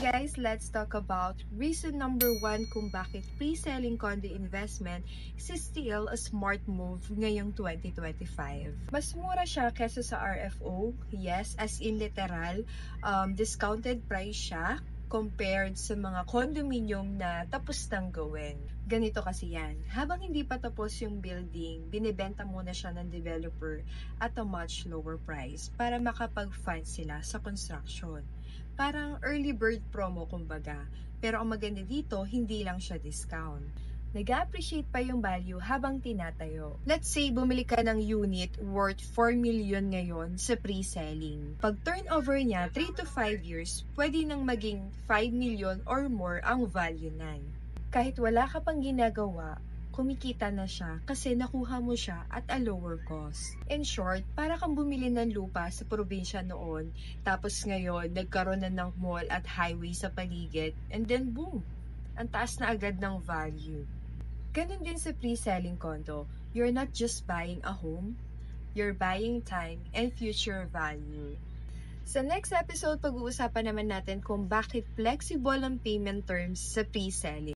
guys, let's talk about reason number 1 kung bakit pre-selling condo investment is still a smart move ngayong 2025. Mas mura siya kesa sa RFO, yes, as in literal, discounted price siya compared sa mga condominium na tapos nang gawin. Ganito kasi yan, habang hindi pa tapos yung building, binibenta muna siya ng developer at a much lower price para makapag-fund sila sa construction. Parang early bird promo kumbaga. Pero ang maganda dito, hindi lang siya discount. Nag-appreciate pa yung value habang tinatayo. Let's say, bumili ka ng unit worth 4 million ngayon sa pre-selling. Pag turnover niya, 3 to 5 years, pwede nang maging 5 million or more ang value nan. Kahit wala ka pang ginagawa, kumikita na siya kasi nakuha mo siya at a lower cost. In short, para kang bumili ng lupa sa probinsya noon, tapos ngayon, nagkaroon na ng mall at highway sa paligid, and then boom! Ang taas na agad ng value. Ganun din sa pre-selling condo, you're not just buying a home, you're buying time and future value. Sa next episode, pag-uusapan naman natin kung bakit flexible ang payment terms sa pre-selling.